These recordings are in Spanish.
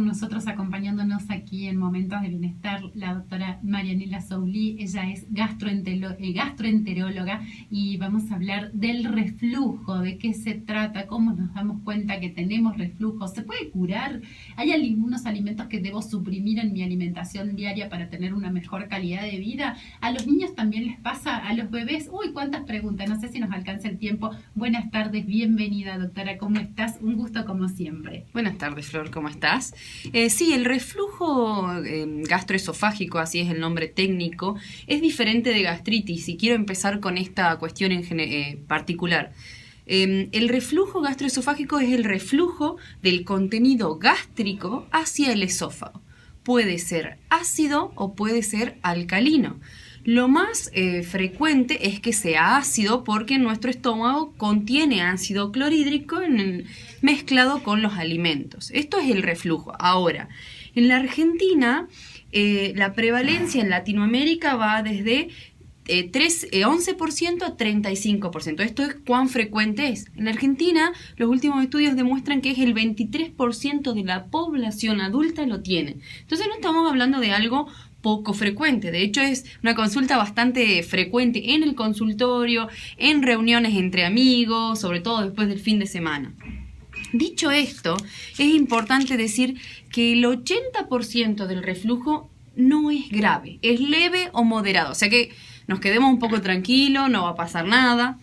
nosotros acompañándonos aquí en Momentos de Bienestar la doctora Marianela Soulí. Ella es gastroenteróloga y vamos a hablar del reflujo, de qué se trata, cómo nos damos cuenta que tenemos reflujo. ¿Se puede curar? ¿Hay algunos alimentos que debo suprimir en mi alimentación diaria para tener una mejor calidad de vida? ¿A los niños también les pasa? ¿A los bebés? Uy, cuántas preguntas, no sé si nos alcanza el tiempo. Buenas tardes, bienvenida doctora, ¿cómo estás? Un gusto como siempre. Buenas tardes, Flor, ¿cómo estás? Sí, el reflujo gastroesofágico, así es el nombre técnico, es diferente de gastritis y quiero empezar con esta cuestión en particular. El reflujo gastroesofágico es el reflujo del contenido gástrico hacia el esófago. Puede ser ácido o puede ser alcalino. Lo más frecuente es que sea ácido porque nuestro estómago contiene ácido clorhídrico mezclado con los alimentos. Esto es el reflujo. Ahora, en la Argentina, la prevalencia en Latinoamérica va desde 11% a 35%. Esto es cuán frecuente es. En la Argentina, los últimos estudios demuestran que es el 23% de la población adulta lo tiene. Entonces no estamos hablando de algo poco frecuente. De hecho, es una consulta bastante frecuente en el consultorio, en reuniones entre amigos, sobre todo después del fin de semana. Dicho esto, es importante decir que el 80% del reflujo no es grave, es leve o moderado. O sea que nos quedemos un poco tranquilos, no va a pasar nada.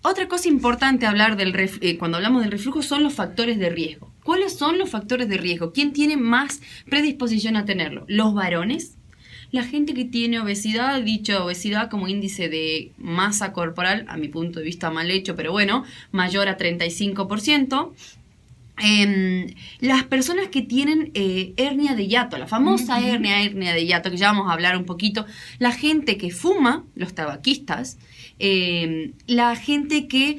Otra cosa importante hablar cuando hablamos del reflujo son los factores de riesgo. ¿Cuáles son los factores de riesgo? ¿Quién tiene más predisposición a tenerlo? Los varones, la gente que tiene obesidad, dicho obesidad como índice de masa corporal, a mi punto de vista mal hecho, pero bueno, mayor a 35%. Las personas que tienen hernia de hiato, la famosa hernia de hiato, que ya vamos a hablar un poquito, la gente que fuma, los tabaquistas, la gente que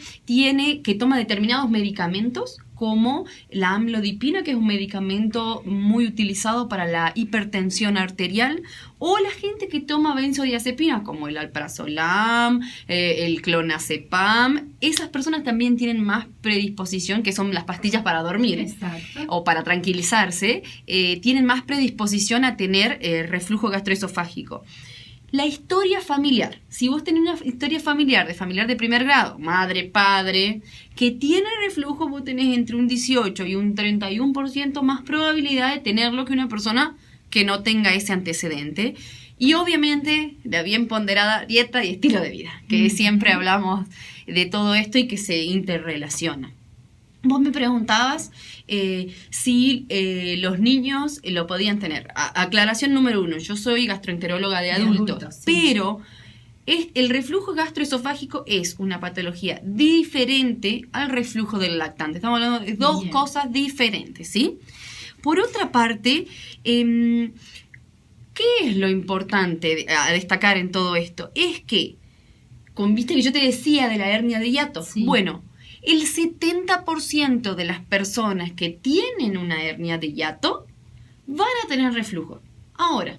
toma determinados medicamentos, como la amlodipina, que es un medicamento muy utilizado para la hipertensión arterial, o la gente que toma benzodiazepinas, como el alprazolam, el clonazepam. Esas personas también tienen más predisposición, que son las pastillas para dormir. Exacto. O para tranquilizarse, tienen más predisposición a tener reflujo gastroesofágico. La historia familiar. Si vos tenés una historia familiar de primer grado, madre, padre, que tiene reflujo, vos tenés entre un 18 y un 31% más probabilidad de tenerlo que una persona que no tenga ese antecedente. Y obviamente la bien ponderada dieta y estilo de vida, que siempre hablamos de todo esto y que se interrelaciona. Vos me preguntabas si los niños lo podían tener. Aclaración número 1, yo soy gastroenteróloga de adultos, sí. Pero el reflujo gastroesofágico es una patología diferente al reflujo del lactante. Estamos hablando de dos cosas diferentes, ¿sí? Por otra parte, ¿qué es lo importante a destacar en todo esto? Es que, ¿viste que yo te decía de la hernia de hiato? Sí. Bueno, el 70% de las personas que tienen una hernia de hiato van a tener reflujo. Ahora,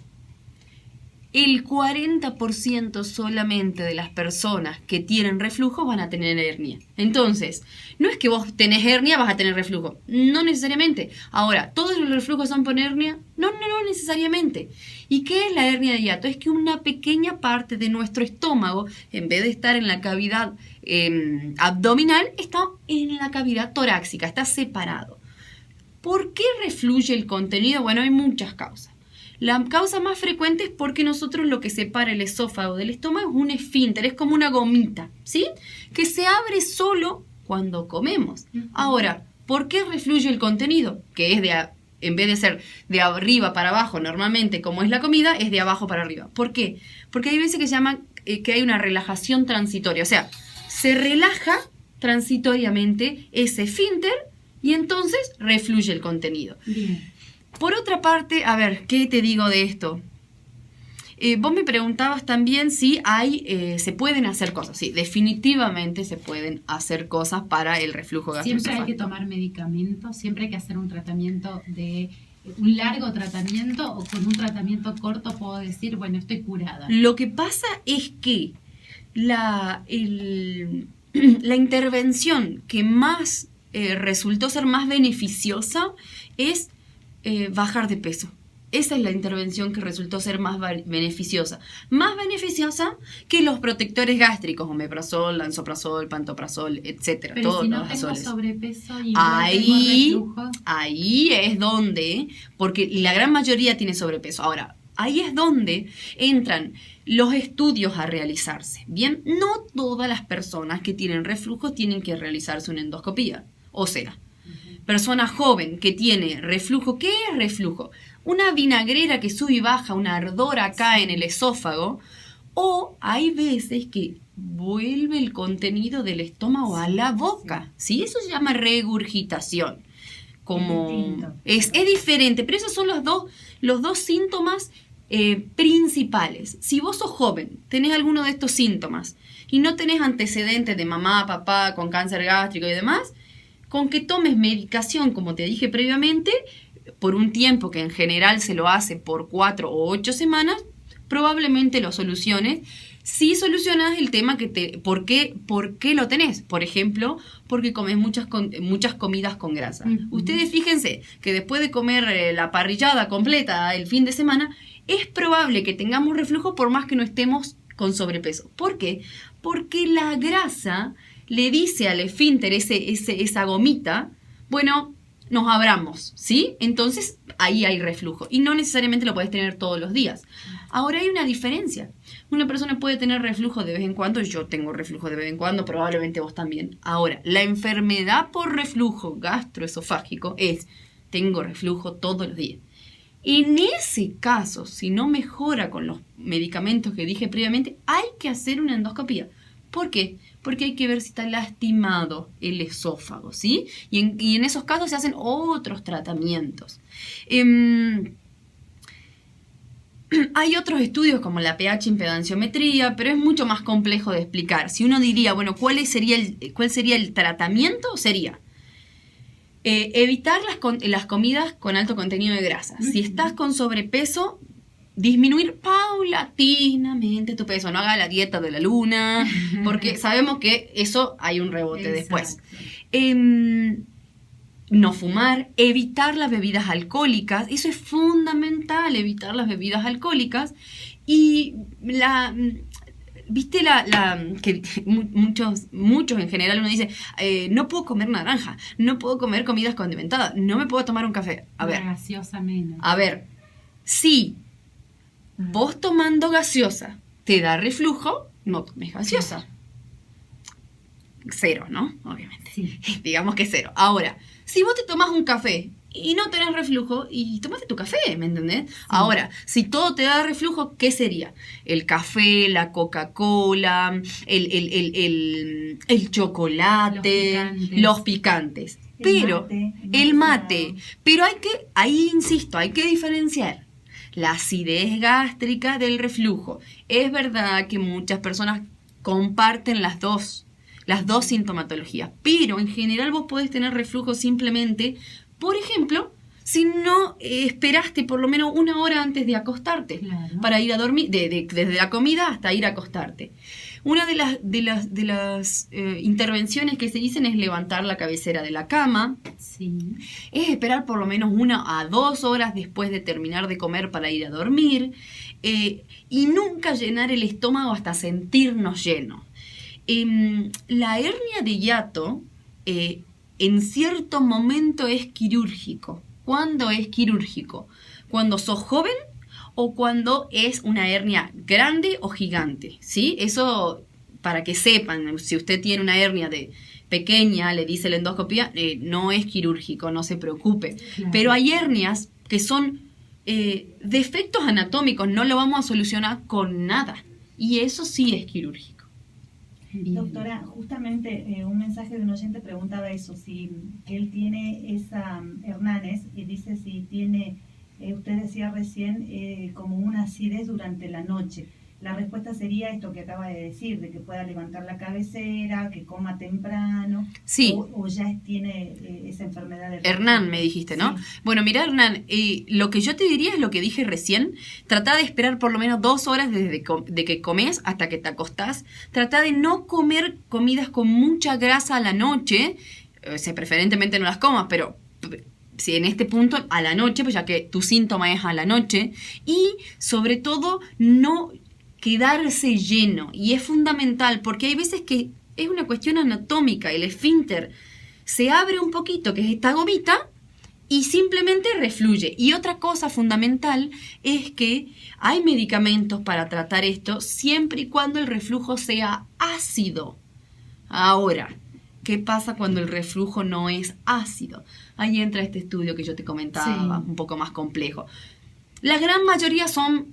el 40% solamente de las personas que tienen reflujo van a tener hernia. Entonces, no es que vos tenés hernia, vas a tener reflujo. No necesariamente. Ahora, ¿todos los reflujos son por hernia? No necesariamente. ¿Y qué es la hernia de hiato? Es que una pequeña parte de nuestro estómago, en vez de estar en la cavidad abdominal, está en la cavidad torácica, está separado. ¿Por qué refluye el contenido? Bueno, hay muchas causas. La causa más frecuente es porque nosotros lo que separa el esófago del estómago es un esfínter, es como una gomita, ¿sí? Que se abre solo cuando comemos. Ahora, ¿por qué refluye el contenido? Que es en vez de ser de arriba para abajo, normalmente como es la comida, es de abajo para arriba. ¿Por qué? Porque hay veces que se llama que hay una relajación transitoria, o sea, se relaja transitoriamente ese esfínter y entonces refluye el contenido. Bien. Por otra parte, a ver, ¿qué te digo de esto? Vos me preguntabas también si se pueden hacer cosas. Sí, definitivamente se pueden hacer cosas para el reflujo gastroesofágico. Siempre hay que tomar medicamentos, siempre hay que hacer un largo tratamiento, o con un tratamiento corto puedo decir, bueno, estoy curada. Lo que pasa es que la intervención que más resultó ser más beneficiosa es bajar de peso. Esa es la intervención que resultó ser más beneficiosa. Más beneficiosa que los protectores gástricos, omeprazol, lansoprazol, pantoprazol, etc. Pero todos si no los tengo azoles. sobrepeso y igual tengo reflujo. Ahí es donde, porque la gran mayoría tiene sobrepeso. Ahora, ahí es donde entran los estudios a realizarse. Bien, no todas las personas que tienen reflujo tienen que realizarse una endoscopía. O sea, persona joven que tiene reflujo, ¿qué es reflujo? Una vinagrera que sube y baja, un ardor acá en el esófago, o hay veces que vuelve el contenido del estómago a la boca, ¿sí? Eso se llama regurgitación. Es diferente, pero esos son los dos síntomas principales. Si vos sos joven, tenés alguno de estos síntomas y no tenés antecedentes de mamá, papá con cáncer gástrico y demás, con que tomes medicación, como te dije previamente, por un tiempo que en general se lo hace por 4 o 8 semanas, probablemente lo soluciones. Si solucionas el tema ¿por qué lo tenés? Por ejemplo, porque comes muchas comidas con grasa. Ustedes fíjense que después de comer la parrillada completa el fin de semana, es probable que tengamos reflujo por más que no estemos con sobrepeso. ¿Por qué? Porque la grasa le dice al esfínter, esa gomita, bueno, nos abramos, ¿sí? Entonces ahí hay reflujo y no necesariamente lo puedes tener todos los días. Ahora hay una diferencia. Una persona puede tener reflujo de vez en cuando, yo tengo reflujo de vez en cuando, probablemente vos también. Ahora, la enfermedad por reflujo gastroesofágico tengo reflujo todos los días. En ese caso, si no mejora con los medicamentos que dije previamente, hay que hacer una endoscopía. ¿Por qué? Porque hay que ver si está lastimado el esófago, ¿sí? Y en esos casos se hacen otros tratamientos. Hay otros estudios como la pH impedanciometría, pero es mucho más complejo de explicar. Si uno diría, bueno, ¿cuál sería el tratamiento? Sería evitar las comidas con alto contenido de grasa. Si estás con sobrepeso, disminuir paulatinamente tu peso. No haga la dieta de la luna, porque sabemos que eso hay un rebote después. No fumar, evitar las bebidas alcohólicas. Eso es fundamental, evitar las bebidas alcohólicas. Y ¿viste que muchos en general uno dice, no puedo comer naranja, no puedo comer comidas condimentadas, no me puedo tomar un café? A ver, si vos tomando gaseosa te da reflujo, no tomes gaseosa. Cero, ¿no? Obviamente. Sí. Digamos que cero. Ahora, si vos te tomás un café y no tenés reflujo, y tomaste tu café, ¿me entendés? Sí. Ahora, si todo te da reflujo, ¿qué sería? El café, la Coca-Cola, el chocolate, los picantes. Pero, el mate. Pero ahí insisto, hay que diferenciar la acidez gástrica del reflujo. Es verdad que muchas personas comparten las dos sintomatologías, pero en general vos podés tener reflujo simplemente, por ejemplo, si no esperaste por lo menos 1 hora antes de acostarte, claro, para ir a dormir, desde la comida hasta ir a acostarte. Una de las intervenciones que se dicen es levantar la cabecera de la cama. Sí. Es esperar por lo menos 1 a 2 horas después de terminar de comer para ir a dormir. Y nunca llenar el estómago hasta sentirnos llenos. La hernia de hiato en cierto momento es quirúrgico. ¿Cuándo es quirúrgico? ¿Cuando sos joven o cuando es una hernia grande o gigante? ¿Sí? Eso para que sepan, si usted tiene una hernia pequeña, le dice la endoscopía, no es quirúrgico, no se preocupe. Claro. Pero hay hernias que son defectos anatómicos, no lo vamos a solucionar con nada. Y eso sí es quirúrgico. Bien. Doctora, justamente un mensaje de un oyente preguntaba eso, que él tiene esa Hernández, y dice si tiene, usted decía recién, como una acidez durante la noche. La respuesta sería esto que acaba de decir, de que pueda levantar la cabecera, que coma temprano, sí, o ya tiene esa enfermedad de Hernán, me dijiste, ¿no? Sí. Bueno, mira, Hernán, lo que yo te diría es lo que dije recién. Trata de esperar por lo menos 2 horas desde de que comes hasta que te acostás. Trata de no comer comidas con mucha grasa a la noche. preferentemente no las comas, pero si en este punto a la noche, pues ya que tu síntoma es a la noche, y sobre todo no quedarse lleno, y es fundamental porque hay veces que es una cuestión anatómica, el esfínter se abre un poquito, que es esta gomita, y simplemente refluye. Y otra cosa fundamental es que hay medicamentos para tratar esto siempre y cuando el reflujo sea ácido. Ahora, ¿qué pasa cuando el reflujo no es ácido? Ahí entra este estudio que yo te comentaba, un poco más complejo. La gran mayoría son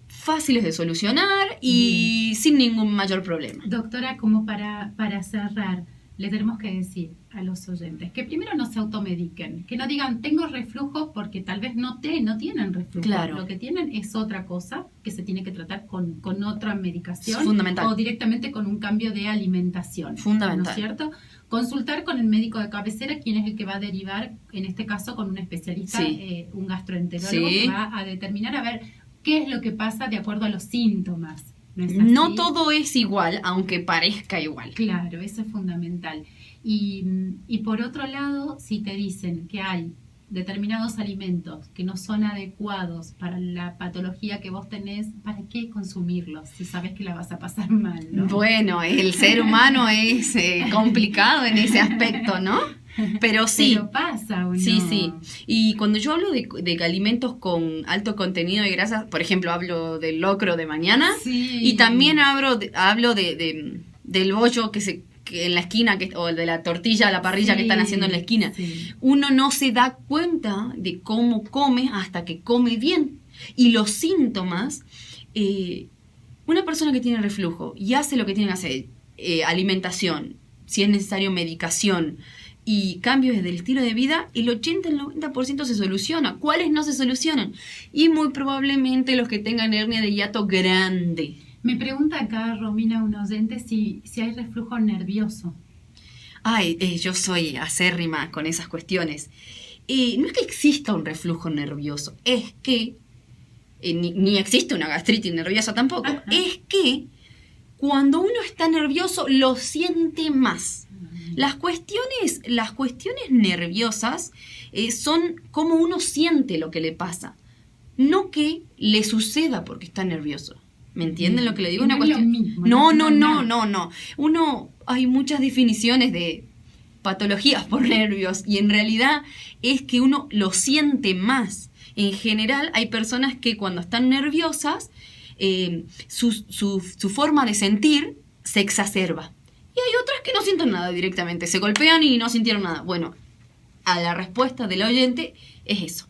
fáciles de solucionar y sin ningún mayor problema. Doctora, como para cerrar, le tenemos que decir a los oyentes que primero no se automediquen, que no digan tengo reflujo porque tal vez no tienen reflujo. Claro. Lo que tienen es otra cosa que se tiene que tratar con otra medicación. Fundamental. O directamente con un cambio de alimentación. Fundamental. ¿No es cierto? Consultar con el médico de cabecera, quien es el que va a derivar, en este caso con un especialista, un gastroenterólogo, que va a determinar a ver qué es lo que pasa de acuerdo a los síntomas. No todo es igual, aunque parezca igual. Claro, eso es fundamental. Y por otro lado, si te dicen que hay determinados alimentos que no son adecuados para la patología que vos tenés, ¿para qué consumirlos si sabes que la vas a pasar mal, ¿no? Bueno, el ser humano es complicado en ese aspecto, ¿no? Pero sí. Pero pasa, ¿o no? Sí. Y cuando yo hablo de alimentos con alto contenido de grasa, por ejemplo, hablo del locro de mañana, y también hablo del bollo que en la esquina, o de la tortilla a la parrilla que están haciendo en la esquina. Uno no se da cuenta de cómo come hasta que come bien. Y los síntomas, una persona que tiene reflujo y hace lo que tiene que hacer, alimentación, si es necesario medicación, y cambios del estilo de vida, el 80 al 90% se soluciona. ¿Cuáles no se solucionan? Y muy probablemente los que tengan hernia de hiato grande. Me pregunta acá, Romina, un oyente, si hay reflujo nervioso. Ay, yo soy acérrima con esas cuestiones. No es que exista un reflujo nervioso, es que, ni existe una gastritis nerviosa tampoco, es que cuando uno está nervioso lo siente más. Las cuestiones nerviosas son cómo uno siente lo que le pasa, no que le suceda porque está nervioso. ¿Me entienden lo que le digo? Una cuestión. Mismo, No. Hay muchas definiciones de patologías por nervios y en realidad es que uno lo siente más. En general hay personas que cuando están nerviosas su forma de sentir se exacerba. Y hay otras que no sienten nada directamente, se golpean y no sintieron nada. Bueno, a la respuesta del oyente es eso.